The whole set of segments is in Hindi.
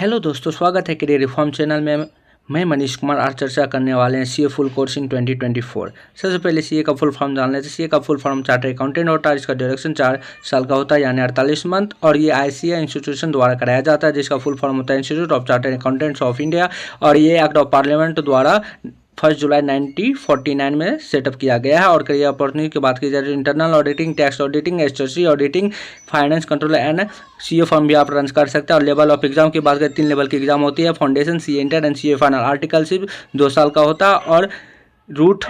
हेलो दोस्तों, स्वागत है करियर रिफॉर्म चैनल में। मैं मनीष कुमार आज चर्चा करने वाले हैं सीए फुल कोर्स इन 2024। सबसे पहले सीए का फुल फॉर्म जान लेते हैं। सीए का फुल फॉर्म चार्टर्ड अकाउंटेंट होता है, जिसका ड्यूरेशन 4 साल का होता है, यानी 48 मंथ। और ये आईसीए इंस्टीट्यूशन द्वारा कराया जाता है, जिसका फुल फॉर्म होता है institute of chartered accountants of India. और ये एक्ट ऑफ पार्लियामेंट द्वारा 1 जुलाई 1949 में सेटअप किया गया है। और करियर अपॉर्चुनिटी की बात की जाए तो internal auditing, tax auditing, स्टेटरी auditing, finance control and CA form भी आप रन कर सकते हैं। और लेवल ऑफ एग्जाम की बात करें, 3 लेवल की एग्जाम होती है, foundation, CA inter and CA final. Articleship 2 साल का होता है और रूट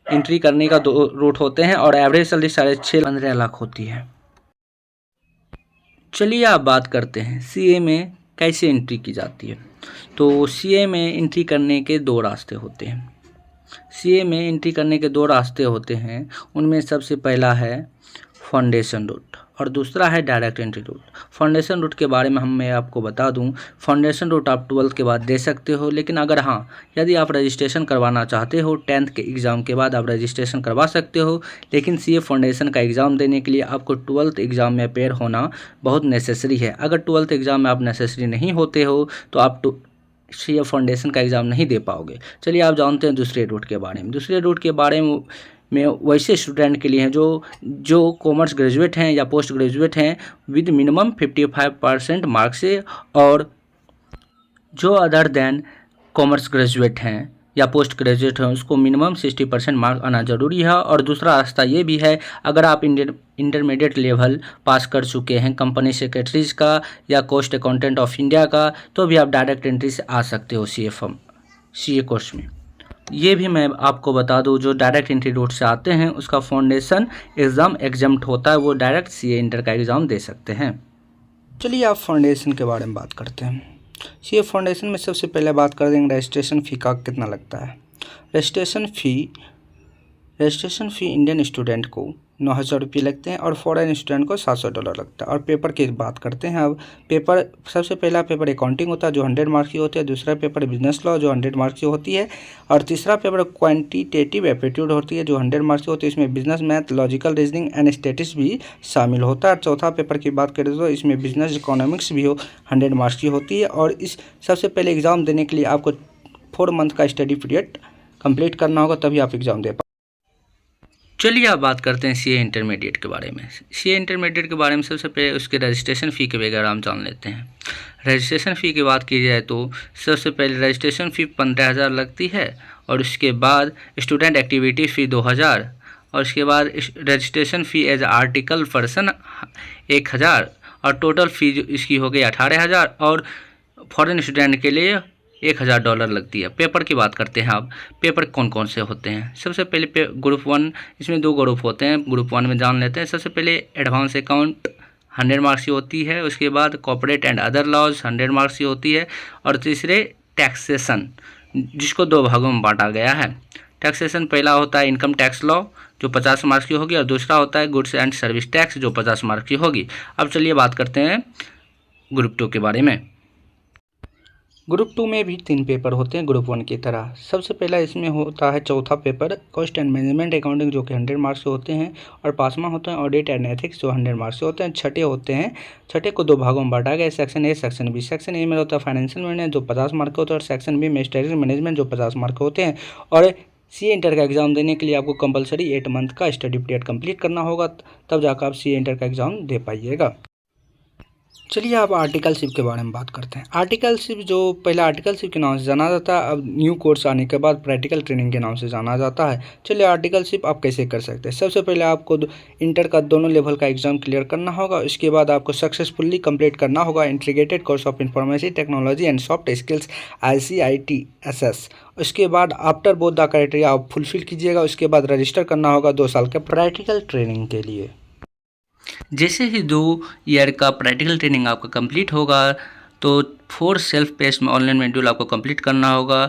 एंट्री करने का 2 रूट होते हैं और एवरेज सैलरी 6.5 लाख होती है। चलिए आप बात करते हैं सीए में कैसे एंट्री की जाती है। तो सीए में एंट्री करने के 2 रास्ते होते हैं। सीए में एंट्री करने के 2 रास्ते होते हैं। उनमें सबसे पहला है फाउंडेशन रूट और दूसरा है direct entry route. Foundation route के बारे में मैं आपको बता दूं, फाउंडेशन रूट आप 12th के बाद दे सकते हो, लेकिन अगर हाँ यदि आप रजिस्ट्रेशन करवाना चाहते हो 10th के एग्ज़ाम के बाद आप रजिस्ट्रेशन करवा सकते हो। लेकिन सीए फाउंडेशन का एग्ज़ाम देने के लिए आपको 12th एग्ज़ाम में अपेयर होना बहुत नेसेसरी है। अगर 12th एग्ज़ाम में आप नेसेसरी नहीं होते हो तो आप सीए फाउंडेशन का एग्ज़ाम नहीं दे पाओगे। चलिए आप जानते हैं दूसरे रूट के बारे में। दूसरे रूट के बारे में वैसे स्टूडेंट के लिए हैं जो कॉमर्स ग्रेजुएट हैं या पोस्ट ग्रेजुएट हैं विद मिनिमम 55% मार्क्स से, और जो अदर देन कॉमर्स ग्रेजुएट हैं या पोस्ट ग्रेजुएट हैं उसको मिनिमम 60% मार्क आना जरूरी है। और दूसरा रास्ता ये भी है, अगर आप इंटरमीडिएट लेवल पास कर चुके हैं कंपनी सेक्रेटरीज का या कॉस्ट अकाउंटेंट ऑफ इंडिया का, तो भी आप डायरेक्ट एंट्री से आ सकते हो सीए कोर्स में। ये भी मैं आपको बता दूं, जो डायरेक्ट एंट्री रूट से आते हैं उसका फाउंडेशन एग्ज़ाम एग्जाम्प्ट होता है, वो डायरेक्ट सीए इंटर का एग्ज़ाम दे सकते हैं। चलिए आप फाउंडेशन के बारे में बात करते हैं। सीए फाउंडेशन में सबसे पहले बात कर देंगे रजिस्ट्रेशन फ़ी का कितना लगता है। रजिस्ट्रेशन फ़ी इंडियन स्टूडेंट को 9,000 रुपये लगते हैं और फॉरेन स्टूडेंट को $700 लगता है। और पेपर की बात करते हैं अब। पेपर सबसे पहला पेपर अकाउंटिंग होता है जो 100 मार्क्स की होती है, दूसरा पेपर बिजनेस लॉ जो 100 मार्क्स की होती है, और तीसरा पेपर क्वांटिटेटिव एप्टीट्यूड होती है जो 100 मार्क्स की होती है। इसमें business math, logical reasoning and statistics भी शामिल होता है। और चौथा पेपर की बात करें तो इसमें बिजनेस इकोनॉमिक्स भी 100 मार्क्स की होती है। और इस सबसे पहले एग्ज़ाम देने के लिए आपको 4 मंथ का स्टडी पीरियड कंप्लीट करना होगा, तभी आप एग्ज़ाम दे। चलिए आप बात करते हैं सीए इंटरमीडिएट के बारे में। सीए इंटरमीडिएट के बारे में सबसे पहले उसके रजिस्ट्रेशन फ़ी के वगैरह हम जान लेते हैं। रजिस्ट्रेशन फ़ी की बात की जाए तो सबसे पहले रजिस्ट्रेशन फ़ी 15,000 लगती है, और उसके बाद स्टूडेंट एक्टिविटी फ़ी 2,000, और उसके बाद registration fee as article person 1,000, और टोटल फ़ी इसकी हो गई 18,000। और फॉरेन स्टूडेंट के लिए $1,000 लगती है। पेपर की बात करते हैं अब। पेपर कौन कौन से होते हैं। सबसे पहले ग्रुप 1, इसमें 2 ग्रुप होते हैं। ग्रुप 1 में जान लेते हैं। सबसे पहले एडवांस अकाउंट 100 मार्क्स की होती है, उसके बाद corporate and other laws 100 marks की होती है, और तीसरे टैक्सेशन जिसको 2 भागों में बांटा गया है। टैक्सेशन पहला होता है इनकम टैक्स लॉ जो 50 मार्क्स की होगी, और दूसरा होता है गुड्स एंड सर्विस टैक्स जो 50 मार्क्स की होगी। अब चलिए बात करते हैं ग्रुप 2 के बारे में। ग्रुप 2 में भी 3 पेपर होते हैं ग्रुप 1 की तरह। सबसे पहला इसमें होता है चौथा paper cost and management accounting जो कि 100 मार्क्स के होते हैं, और 5वां होता है ऑडिट एंड एथिक्स जो 100 मार्क्स के होते हैं। छठे होते हैं, छठे को 2 भागों में बांटा गया, section A section B. Section A में होता है फाइनेंशियल मैनेजमेंट जो 50 मार्क के होते हैं, और सेक्शन बी में स्ट्रेटेजिक मैनेजमेंट जो 50 मार्क के होते हैं। और सीए इंटर का एग्ज़ाम देने के लिए आपको कंपलसरी 8 मंथ का स्टडी पीरियड कंप्लीट करना होगा, तब जाकर आप सीए इंटर का एग्ज़ाम दे पाइएगा। चलिए आप आर्टिकलशिप के बारे में बात करते हैं। आर्टिकलशिप जो पहले आर्टिकलशिप के नाम से जाना जाता है, अब न्यू कोर्स आने के बाद प्रैक्टिकल ट्रेनिंग के नाम से जाना जाता है। चलिए आर्टिकलशिप आप कैसे कर सकते हैं। सबसे पहले आपको इंटर का दोनों लेवल का एग्जाम क्लियर करना होगा, उसके बाद आपको सक्सेसफुली कंप्लीट करना होगा integrated course of information technology and soft skills ICITSS। उसके बाद आफ्टर बोथ द क्राइटेरिया आप फुलफिल कीजिएगा, उसके बाद रजिस्टर करना होगा 2 साल के प्रैक्टिकल ट्रेनिंग के लिए। जैसे ही 2 ईयर का प्रैक्टिकल ट्रेनिंग आपका कंप्लीट होगा तो 4 सेल्फ पेस्ट में ऑनलाइन मॉड्यूल आपको कंप्लीट करना होगा।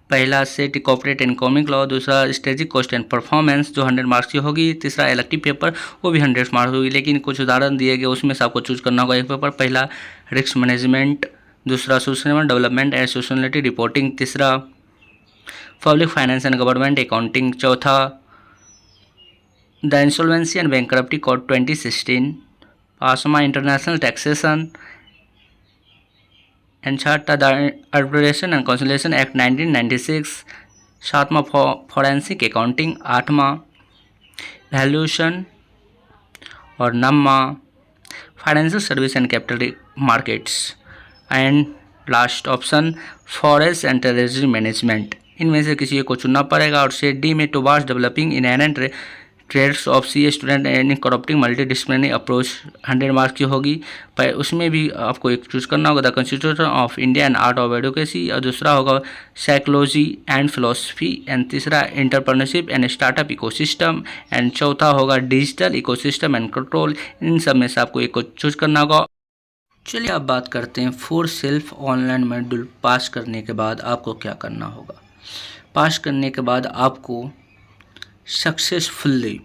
पहला set corporate and economic law, दूसरा स्ट्रेटेजिक कॉस्ट एंड परफॉर्मेंस जो 100 मार्क्स की होगी, तीसरा इलेक्टिव पेपर वो भी 100 मार्क्स होगी, लेकिन कुछ उदाहरण दिए गए उसमें से आपको चूज करना होगा एक पेपर। पहला रिस्क मैनेजमेंट, दूसरा social development and sociality reporting, तीसरा public finance and government accounting, चौथा the insolvency and bankruptcy code 2016, 5वां इंटरनेशनल टैक्सेशन, एंड छठा the arbitration and consolidation act 1996, सातवां फॉरेंसिक अकाउंटिंग, आठवां वैल्यूएशन और नौवां financial service and capital markets and last option forest and territory management. इनमें से किसी एक को चुनना पड़ेगा। और सेट डी में towards developing inherent trades of C student and incorporating multidisciplinary approach 100 marks की होगी, पर उसमें भी आपको एक चूज़ करना होगा, the constitution of India and art of advocacy, और दूसरा होगा साइकोलॉजी एंड फिलोसफी, एंड तीसरा entrepreneurship and startup ecosystem, and चौथा होगा डिजिटल इकोसिस्टम एंड कंट्रोल। इन सब में से आपको एक को चूज़ करना होगा। चलिए अब बात करते हैं 4 सेल्फ ऑनलाइन मॉड्यूल पास करने के बाद आपको क्या करना होगा। पास करने के बाद आपको successfully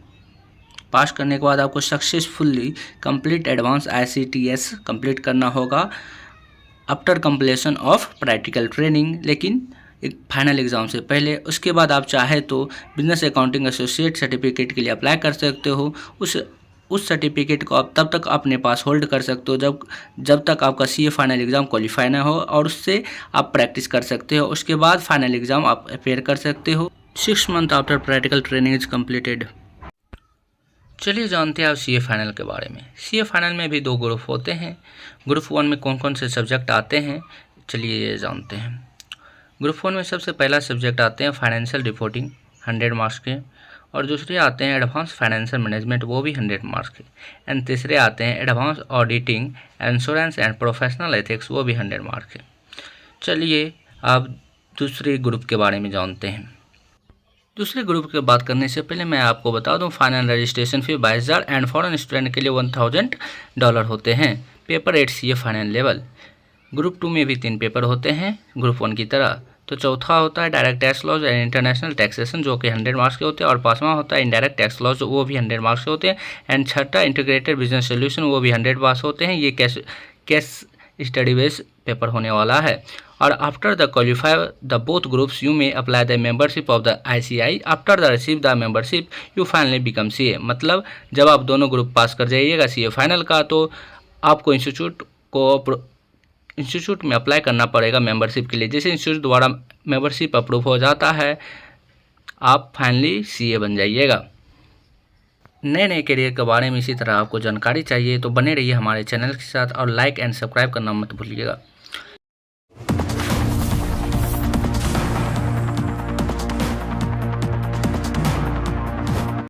complete advance ICTS complete करना होगा after completion of practical training, लेकिन एक फाइनल एग्ज़ाम से पहले। उसके बाद आप चाहे तो बिजनेस अकाउंटिंग एसोसिएट सर्टिफिकेट के लिए अप्लाई कर सकते हो। उस सर्टिफिकेट को आप तब तक अपने पास होल्ड कर सकते हो जब तक आपका CA फाइनल एग्ज़ाम क्वालिफाई ना हो, और उससे आप प्रैक्टिस कर सकते हो। उसके बाद फाइनल एग्ज़ाम आप अपेयर कर सकते हो 6 month after practical training is completed. चलिए जानते हैं आप CA फाइनल के बारे में। CA फाइनल में भी 2 ग्रुप होते हैं। ग्रुप 1 में कौन कौन से सब्जेक्ट आते हैं, चलिए ये जानते हैं। ग्रुप 1 में सबसे पहला सब्जेक्ट आते हैं फाइनेंशियल रिपोर्टिंग 100 मार्क्स के, और दूसरे आते हैं एडवांस फाइनेंशियल मैनेजमेंट, वो भी 100 मार्क्स के, एंड तीसरे आते हैं advance auditing, insurance and professional ethics, वो भी 100 मार्क्स के। चलिए आप दूसरे ग्रुप के बारे में जानते हैं। दूसरे ग्रुप की बात करने से पहले मैं आपको बता दूं, final registration fee 22,000 and foreign student के लिए $1,000 होते हैं। Paper 8 CA final level. Group 2 में भी 3 पेपर होते हैं ग्रुप 1 की तरह। तो चौथा होता है direct tax laws and international taxation, जो कि 100 मार्क्स के होते हैं, और 5वां होता है इनडायरेक्ट टैक्स लॉज, वो भी 100 मार्क्स के होते हैं, एंड छठा इंटीग्रेटेड बिजनेस सोल्यूशन, वो भी 100 मार्क्स होते हैं। ये केस स्टडी बेस्ड पेपर होने वाला है। और after the qualify the both groups you may apply the membership of the ICI। After the receive the membership you finally become CA। मतलब जब आप दोनों ग्रुप पास कर जाइएगा CA फाइनल का, तो आपको इंस्टीट्यूट में अप्लाई करना पड़ेगा मेंबरशिप के लिए। जैसे इंस्टीट्यूट द्वारा मेंबरशिप अप्रूव हो जाता है, आप फाइनली CA बन जाइएगा। नए करियर के बारे में इसी तरह आपको जानकारी चाहिए तो बने रहिए हमारे चैनल के साथ, और लाइक एंड सब्सक्राइब करना मत भूलिएगा।